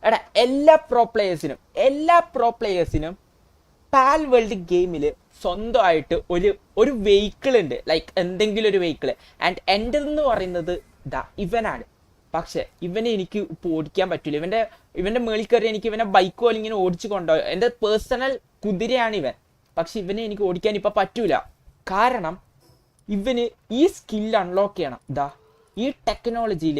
എടാ എല്ലാ പ്രോ പ്ലേയേഴ്സിനും പാൽ വേൾഡ് ഗെയിമിൽ സ്വന്തമായിട്ട് ഒരു വെഹിക്കിൾ ഉണ്ട്, ലൈക്ക് എന്തെങ്കിലും ഒരു വെഹിക്കിൾ. ആൻഡ് എൻ്റെതെന്ന് പറയുന്നത് ഇവനാണ്. പക്ഷെ ഇവനെ എനിക്ക് ഇപ്പോൾ ഓടിക്കാൻ പറ്റില്ല. ഇവൻ്റെ മേളിൽ കയറി എനിക്ക് ഇവനെ ബൈക്ക് പോലെ ഇങ്ങനെ ഓടിച്ചു കൊണ്ടുപോകും. എൻ്റെ പേഴ്സണൽ കുതിരയാണ് ഇവൻ. പക്ഷെ ഇവനെ എനിക്ക് ഓടിക്കാൻ ഇപ്പം പറ്റൂല. കാരണം ഇവന് ഈ സ്കില്ല് അൺലോക്ക് ചെയ്യണം. ഈ ടെക്നോളജിയിൽ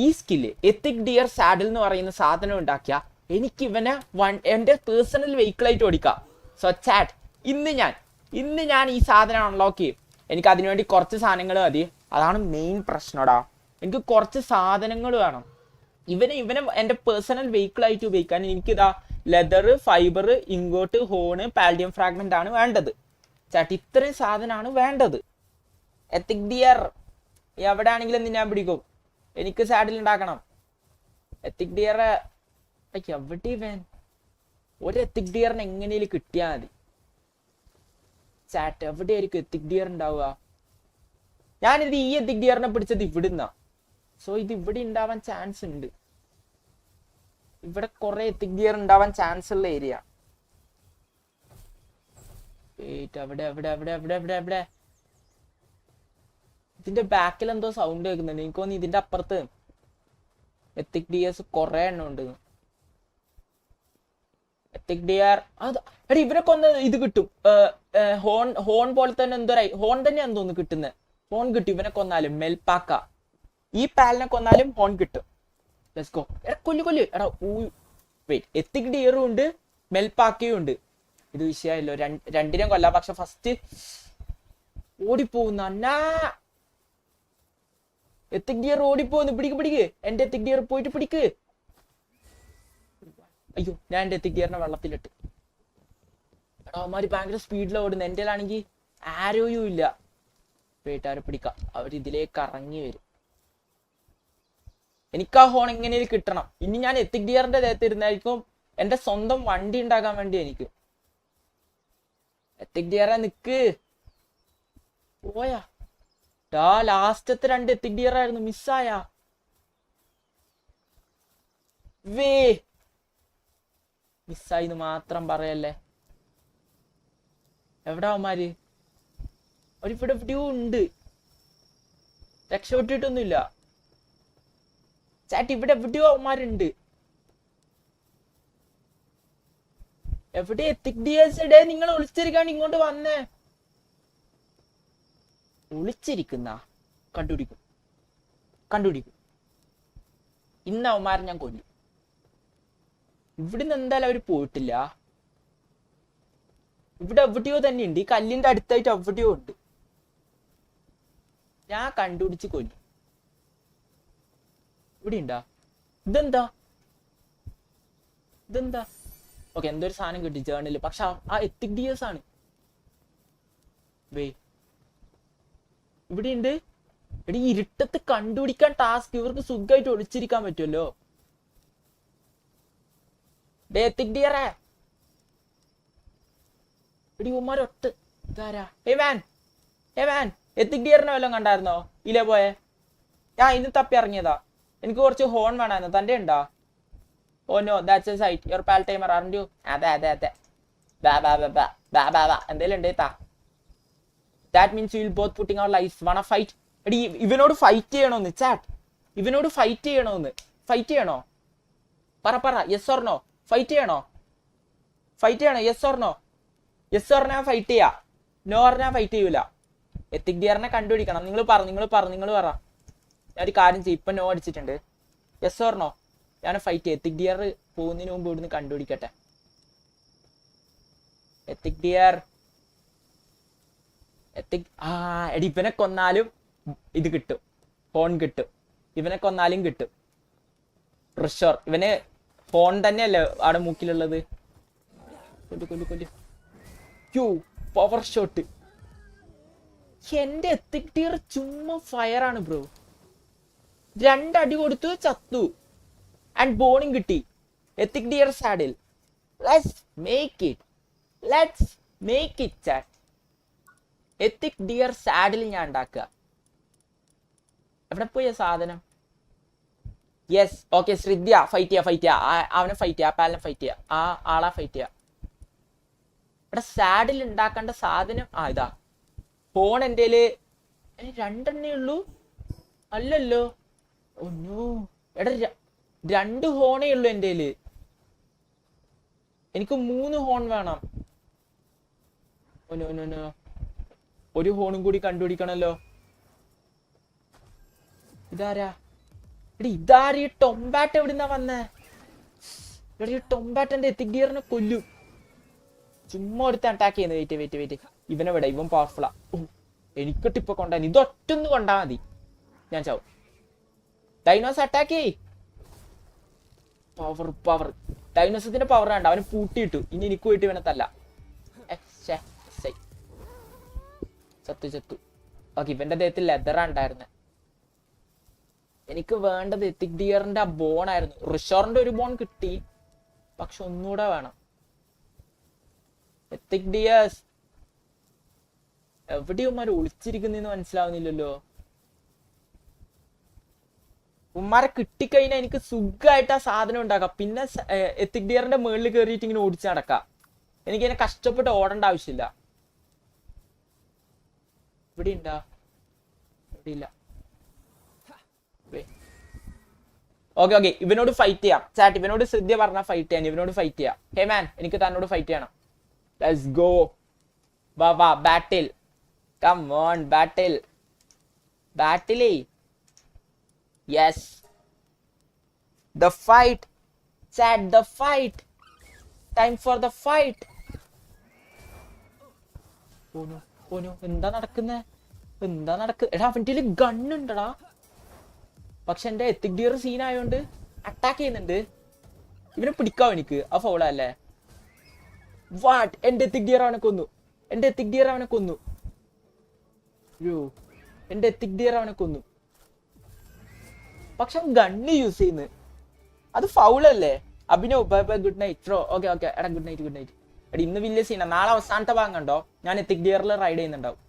ഈ സ്കില്ല് എത്തിക് ഡിയർ സാഡിൽ എന്ന് പറയുന്ന സാധനം ഉണ്ടാക്കിയ എനിക്ക് ഇവനെ എൻ്റെ പേഴ്സണൽ വെഹിക്കിളായിട്ട് ഓടിക്കാം. സോ ചാറ്റ് ഇന്ന് ഞാൻ ഈ സാധനം അൺലോക്ക് ചെയ്യും. എനിക്ക് അതിനുവേണ്ടി കുറച്ച് സാധനങ്ങൾ മതി. അതാണ് മെയിൻ പ്രശ്നടാ. എനിക്ക് കുറച്ച് സാധനങ്ങൾ വേണം. ഇവനെ എൻ്റെ പേഴ്സണൽ വെഹിക്കിളായിട്ട് ഉപയോഗിക്കാൻ എനിക്കിതാ ലെതർ, ഫൈബർ, ഇങ്കോട്ട്, ഹോണ്, പാൽഡിയം ഫ്രാഗ്മെന്റ് ആണ് വേണ്ടത്. ചാറ്റ് ഇത്രയും സാധനമാണ് വേണ്ടത്. എത്തിക് ഡിയർ എവിടെയാണെങ്കിലും ഞാൻ പിടിക്കും. എനിക്ക് സാഡിൽ ഉണ്ടാക്കണം. എത്തിക് ഡിയറെ എവിടെ ഇവൻ? ഒരു എത്തിക് ഡിയറിന് എങ്ങനെയും കിട്ടിയാൽ മതി. ചാറ്റ് എവിടെയായിരിക്കും എത്തിക് ഡിയർ ഉണ്ടാവുക? ഞാനിത് ഈ എത്തിക് ഡിയറിനെ പിടിച്ചത് ഇവിടുന്നാ. സോ ഇത് ഇവിടെ ഉണ്ടാവാൻ ചാൻസ് ഉണ്ട്. ഇവിടെ കുറെ എത്തിക് ഡിയർ ഉണ്ടാവാൻ ചാൻസ് ഉള്ള ഏരിയ. അവിടെ ഇതിന്റെ ബാക്കിൽ എന്തോ സൗണ്ട് കേൾക്കുന്നുണ്ട്. എനിക്ക് തോന്നി ഇതിന്റെ അപ്പുറത്ത് എത്തിക് ഡിയേഴ്സ് കുറെ എണ്ണം ഉണ്ട്. എത്തിക് ഡിയർ എടാ ഇവരെ കൊന്ന ഇത് കിട്ടും. ഹോൺ പോലെ തന്നെ എന്തോ ഹോൺ തന്നെയാന്ന് തോന്നുന്നു കിട്ടുന്നത്. ഹോൺ കിട്ടും ഇവനെ കൊന്നാലും. മെൽപ്പാക്ക ഈ പാലിനെ കൊന്നാലും ഹോൺ കിട്ടും. Let's go. എടാ കൊല്ലു എടാ വെയിറ്റ്. എത്തിക് ഡിയറും ഉണ്ട്, മെൽപ്പാക്കയും ഉണ്ട്. ഇത് വിഷയമല്ലോ, രണ്ടിനും കൊല്ലാം. പക്ഷെ ഫസ്റ്റ് ഓടിപ്പോകുന്ന എത്തിക് ഡിയർ ഓടിപ്പോകുന്നു. പിടിക്ക് എന്റെ എത്തിക് ഡിയർ പോയിട്ട് പിടിക്ക്. അയ്യോ, ഞാൻ എന്റെ എത്തിക് ഡിയറിനെ വെള്ളത്തിലിട്ട്. എടാ അവന്മാര് ഭയങ്കര സ്പീഡിൽ ഓടുന്നു. എൻ്റെ ആണെങ്കിൽ ആരോയും ഇല്ല. വീട്ടുകാരെ പിടിക്കാം. അവരിതിലേക്ക് ഇറങ്ങി വരും. എനിക്ക് ആ ഹോൺ എങ്ങനെയും കിട്ടണം. ഇനി ഞാൻ എത്തിക് ഡിയറിന്റെ ദേഹത്ത് ഇരുന്നായിരിക്കും എന്റെ സ്വന്തം വണ്ടി ഉണ്ടാക്കാൻ വേണ്ടി എനിക്ക്. എത്തിക് ഡിയറെ നിക്ക് പോയാ. ലാസ്റ്റത്തെ 2 എത്തിക് ഡിയർ ആയിരുന്നു. മിസ്സായ മിസ്സായിന്ന് മാത്രം പറയല്ലേ. എവിടെ അവന്മാര്? ഇവിടെ എവിടെയോ ഉണ്ട്. രക്ഷപ്പെട്ടിട്ടൊന്നുമില്ല. ചാറ്റ് ഇവിടെ എവിടെയോ അവന്മാരുണ്ട്. എവിടെ എത്തിക് ഡിയേഴ്സ്? ഡേ നിങ്ങൾ ഒളിച്ചിരിക്കാണ്ട് ഇങ്ങോട്ട് വന്നേ. ഒളിച്ചിരിക്കുന്ന കണ്ടുപിടിക്കും. ഇന്ന് അവന്മാരെ ഞാൻ കൊല്ലും. ഇവിടുന്ന് എന്തായാലും അവര് പോയിട്ടില്ല. ഇവിടെ എവിടെയോ തന്നെ ഉണ്ട്. ഈ കല്ലിന്റെ അടുത്തായിട്ട് എവിടെയോ ഉണ്ട്. ഞാൻ കണ്ടുപിടിച്ച് കൊല്ലും. ഇവിടെ ഉണ്ടാ? ഇതെന്താ? ഓക്കെ, എന്തോ ഒരു സാധനം കിട്ടി ജേർണല്. പക്ഷെ ആ എത്തിക് ഡിയേഴ്സ് ആണ്. ഇവിടെ ഉണ്ട്. എടി ഇരുട്ടത്ത് കണ്ടുപിടിക്കാൻ ടാസ്ക്. ഇവർക്ക് സുഖമായിട്ട് ഒളിച്ചിരിക്കാൻ പറ്റുമല്ലോ. എത്തിക് ഡിയറേ എടി ഉമ്മാരൊട്ട് ഇതാരാ? എത്തിക് ഡിയറിനെ വല്ലതും കണ്ടായിരുന്നോ? ഇല്ലേ പോയെ. ഞാൻ ഇന്ന് തപ്പി ഇറങ്ങിയതാ. എനിക്ക് കുറച്ച് ഹോൺ വേണമായിരുന്നു. തന്റെ ഉണ്ടോ? Oh no, that's a sight. Your Pal tamer aren't you? അതെ എന്തേലും ഉണ്ട് താ. That means you will both putting our lives. Wanna fight? എടി ഇവനോട് ഫൈറ്റ് ചെയ്യണോന്ന് ചാറ്റ്. ഇവനോട് ഫൈറ്റ് ചെയ്യണോ? പറ യെസ് ഓർ നോ. ഫൈറ്റ് ചെയ്യണോ? Yes or no? യെസ് പറഞ്ഞാൽ ഫൈറ്റ് ചെയ്യാ, നോ പറഞ്ഞാൽ ഫൈറ്റ് ചെയ്യൂല. എത്തിക് ഡിയറിനെ കണ്ടുപിടിക്കണം. നിങ്ങൾ പറ. ഞാനൊരു കാര്യം ചെയ്യും. ഇപ്പൊ നോ അടിച്ചിട്ടുണ്ട്. Yes or no? ഞാൻ ഫൈറ്റ് ചെയ്യാം. എത്തിക് ഡിയർ പോകുന്നതിന് മുമ്പ് ഇവിടുന്ന് കണ്ടുപിടിക്കട്ടെ. എത്തിക് ഡിയർ എടി ഇവനെ കൊന്നാലും ഇത് കിട്ടും. ഹോൺ കിട്ടും. ഇവനെ കൊന്നാലും കിട്ടും. ട്രഷർ. ഇവന് ഹോൺ തന്നെയല്ലേ അവിടെ മൂക്കിലുള്ളത്. Power shot. എന്റെ എത്തിക് ഡിയർ ചുമ്മാ ഫയർ ആണ് ബ്രോ. 2 അടി കൊടുത്തു, ചത്തു. ആൻഡ് ബോണിങ് കിട്ടി. Ethic dear saddle. Let's make it chat. Ethic dear saddle ഞാൻ ഉണ്ടാക്കുക. എവിടെ പോയ സാധനം? യെസ് ഓക്കെ ശ്രിദ്യ ഫൈറ്റ് ചെയ്യാ അവനെ ഫൈറ്റ് ചെയ്യാ, പാലിനെ ഫൈറ്റ് ചെയ്യാ, ആ ആളാ ഫൈറ്റ് ചെയ്യാ. ഇവിടെ സാഡിൽ ഉണ്ടാക്കേണ്ട സാധനം ഇതാ ഫോൺ. എൻ്റെ രണ്ടെണ്ണേ ഉള്ളൂ അല്ലല്ലോ. ഒന്നോ എടാ 2 ഹോണേ ഉള്ളൂ എൻ്റെ. എനിക്ക് 3 ഹോൺ വേണം. ഒരു ഹോണും കൂടി കണ്ടുപിടിക്കണല്ലോ. ഇതാരാ ഈ ടൊമ്പാറ്റ് എവിടുന്നാ വന്നേ? ഈ ടൊമ്പാറ്റ് എത്തിക് ഡിയറിനെ കൊല്ലും. ചുമ്മാ ഒരുത്ത അറ്റാക്ക് ചെയ്യുന്നത്. വെയിറ്റ് ഇവനെ വിട, ഇവൻ പവർഫുള്ളാ. എനിക്കിട്ട് ഇപ്പൊ കൊണ്ടാ, ഇതൊറ്റൊന്ന് കൊണ്ടാ മതി, ഞാൻ ചാവും. ഡൈനോസ് അറ്റാക്ക് ചെയ്. പവർ ഡൈനോസത്തിന്റെ പവർ വേണ്ട, അവന് പൂട്ടിയിട്ടു. ഇനി എനിക്ക് പോയിട്ട് ഇവനെ തല്ല. ചത്തു. ഓക്കെ, ഇവന്റെ ദേഹത്തിൽ ലെതറാ ഉണ്ടായിരുന്നെ. എനിക്ക് വേണ്ടത് എത്തിക് ഡിയറിന്റെ ആ ബോൺ ആയിരുന്നു. റിഷോറിന്റെ ഒരു ബോൺ കിട്ടി, പക്ഷെ ഒന്നുകൂടെ വേണം. Ethic dears എവിടെയുമാര് ഒളിച്ചിരിക്കുന്നെന്ന് മനസ്സിലാവുന്നില്ലല്ലോ. ഉമ്മാരെ കിട്ടിക്കഴിഞ്ഞാൽ എനിക്ക് സുഖമായിട്ട് ആ സാധനം ഉണ്ടാക്കാം. പിന്നെ എത്തിക് ഡിയറിന്റെ മുകളിൽ കയറിയിട്ട് ഇങ്ങനെ ഓടിച്ച് നടക്കാം. എനിക്കതിനെ കഷ്ടപ്പെട്ട് ഓടേണ്ട ആവശ്യമില്ല. ഇവിടെ ഉണ്ടാ? ഇവിടെ ഇല്ല. ഓക്കെ ഇവനോട് ഫൈറ്റ് ചെയ്യാം. ചാറ്റ് ഇവനോട് ശ്രദ്ധ പറഞ്ഞാൽ ഫൈറ്റ് ചെയ്യാൻ. ഇവനോട് ഫൈറ്റ് ചെയ്യാം. ഹേ മാൻ, എനിക്ക് തന്നോട് ഫൈറ്റ് ചെയ്യണം. Let's go. വാ battle. Come on battle. Yes, the fight. Chat, the fight. Time for the fight. ഓനോ എന്താ നടക്കുന്നേ? എടാ അവൻ്റെ ഗണ്ണുണ്ടടാ. പക്ഷെ എന്റെ എത്തിക് ഡിയർ സീനായോണ്ട് അറ്റാക്ക് ചെയ്യുന്നുണ്ട്. ഇവനെ പിടിക്കാവോ എനിക്ക്? ആ ഫൗളാ അല്ലേ? വാട്ട്, എന്റെ എത്തിക് ഡിയർ അവനെ കൊന്നു. എന്റെ എത്തിക് ഡിയർ അവനെ കൊന്നു. പക്ഷെ ഗണ്ണ് യൂസ് ചെയ്യുന്നു, അത് ഫൗളല്ലേ? Abhinav bye good night bro. Okay എടാ ഗുഡ് നൈറ്റ്. എടാ ഇന്ന് വലിയ സീനാ. നാളെ അവസാനത്തെ ഭാഗം കണ്ടോ, ഞാൻ എത്തിക് ഡിയറിൽ റൈഡ് ചെയ്യുന്നുണ്ടാവും.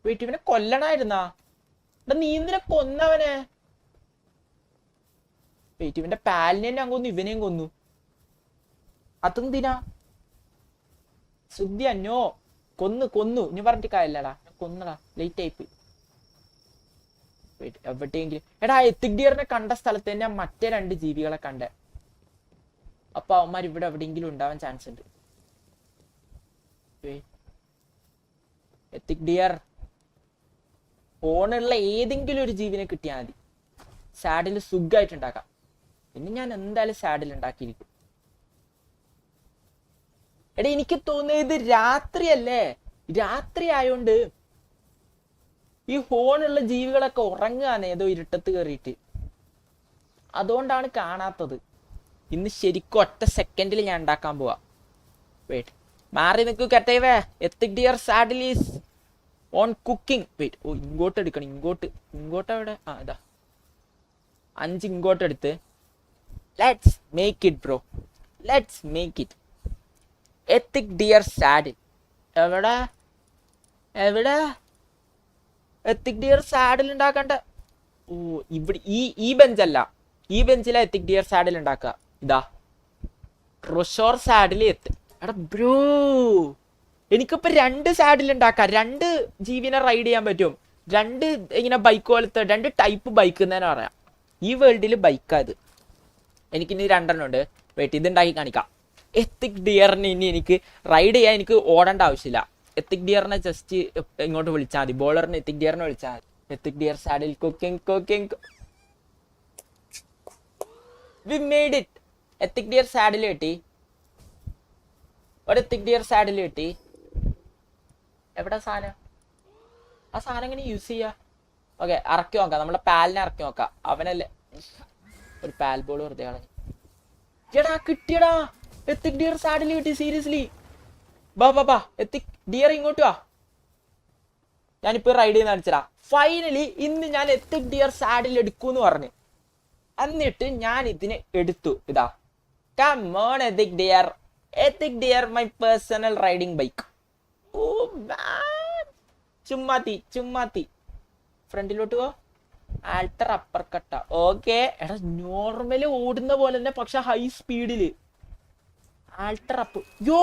വെയിറ്റ്, ഇവനെ കൊല്ലണായിരുന്നാ? എടാ നീ എന്തിനെ കൊന്നവനെ? വെയിറ്റ്, ഇവന്റെ പാലിനെ ഞാൻ കൊന്നു, ഇവനെയും കൊന്നു. അതെന്തിനാ? നോ, കൊന്നു ഇനി പറഞ്ഞിട്ട് കാര്യല്ലടാ. കൊന്നടാ, ലേറ്റ് ആയിപ്പോയി. എവിടെയെങ്കിലും എടാ എത്തിക് ഡിയറിനെ കണ്ട സ്ഥലത്ത് തന്നെ മറ്റേ 2 ജീവികളെ കണ്ടേ. അപ്പൊ അവന്മാർ ഇവിടെ എവിടെയെങ്കിലും ഉണ്ടാവാൻ ചാൻസ് ഉണ്ട്. എത്തിക് ഡിയർ ഫോണുള്ള ഏതെങ്കിലും ഒരു ജീവിനെ കിട്ടിയാൽ മതി. സാഡിൽ സുഖമായിട്ട് ഉണ്ടാക്കാം. ഇനി ഞാൻ എന്തായാലും സാഡിൽ ഉണ്ടാക്കിയിരിക്കും. എടാ എനിക്ക് തോന്നിയത് രാത്രിയല്ലേ? രാത്രി ആയോണ്ട് ഈ ഹോണുള്ള ജീവികളൊക്കെ ഉറങ്ങാണ് ഏതോ ഇരുട്ടത്ത് കയറിയിട്ട്. അതുകൊണ്ടാണ് കാണാത്തത്. ഇന്ന് ശരിക്കും ഒറ്റ സെക്കൻഡിൽ ഞാൻ ഉണ്ടാക്കാൻ പോവാ. വെയിറ്റ്, മാറി നിൽക്കൂ കെട്ടേവേ. Ethic dear saddle is on cooking. Wait, ഇങ്ങോട്ട് എടുക്കണം. ഇങ്ങോട്ട് എവിടെ? ഇതാ 5 ഇങ്ങോട്ട് എടുത്ത്. Let's make it bro, let's make it. Ethic dear saddle എവിടെ? എത്തിക് ഡിയർ സാഡിൽ ഉണ്ടാക്കണ്ട. ഇവിടെ ഈ ബെഞ്ചല്ല, ഈ ബെഞ്ചിലാ എത്തിക് ഡിയർ സാഡിൽ ഉണ്ടാക്കുക. ഇതാ ട്രഷോർ സാഡിൽ എടാ ബ്രോ, എനിക്കിപ്പോ 2 സാഡിൽ ഉണ്ടാക്കാം. 2 ജീവിനെ റൈഡ് ചെയ്യാൻ പറ്റും. 2 ഇങ്ങനെ ബൈക്ക് പോലത്തെ 2 ടൈപ്പ് ബൈക്ക് എന്ന് തന്നെ പറയാം. ഈ വേൾഡിൽ ബൈക്കാ ഇത്. എനിക്കിനി 2 എണ്ണം ഉണ്ട്. വെയിറ്റ്, ഇതുണ്ടാക്കി കാണിക്കാം. എത്തിക് ഡിയറിന് ഇനി എനിക്ക് റൈഡ് ചെയ്യാൻ എനിക്ക് ഓടേണ്ട ആവശ്യമില്ല. എത്തിക് ഡിയറിനെ ജസ്റ്റ് ഇങ്ങോട്ട് വിളിച്ചാൽ മതി. ബോളറിന് എത്തിക് ഡിയറിനെ വിളിച്ചാൽ മതി. Ethic dear saddle cooking. V made it. Ethic dear saddle കിട്ടി. ഒരു എത്തിക് ഡിയർ സാഡിൽ കിട്ടി. എവിടെ സാധനം? ആ സാധനം എങ്ങനെ യൂസ് ചെയ്യാ? ഓക്കെ, ഇറക്കി നോക്കാം. നമ്മളെ പാലിനെ ഇറക്കി നോക്കാം. അവനല്ലേ ഒരു പാൽ ബോൾ വെറുതെ കളഞ്ഞു. എടാ കിട്ടിയടാ, എത്തിക് ഡിയർ സാഡിൽ കിട്ടി. സീരിയസ്ലി ബാ എത്തിക് ഡിയർ ഇങ്ങോട്ട് വാ. ഞാനിപ്പോ റൈഡ് ചെയ്യുന്ന കാണിച്ചടാ. ഫൈനലി ഇന്ന് ഞാൻ എത്തിക് ഡിയർ സാഡിൽ എടുക്കൂന്ന് പറഞ്ഞു. എന്നിട്ട് ഞാൻ ഇതിനെ എടുത്തു. ഇതാ come on ethic dear my personal riding bike. Oh man, ചുമ്മാത്തി ഫ്രണ്ടിലോട്ട് പോ. ആൾട്ടർ അപ്പർ കട്ട. ഓക്കെ എടാ നോർമല് ഓടുന്ന പോലെ തന്നെ പക്ഷെ ഹൈ സ്പീഡില് ആൾട്ടർ അപ്പ്. യോ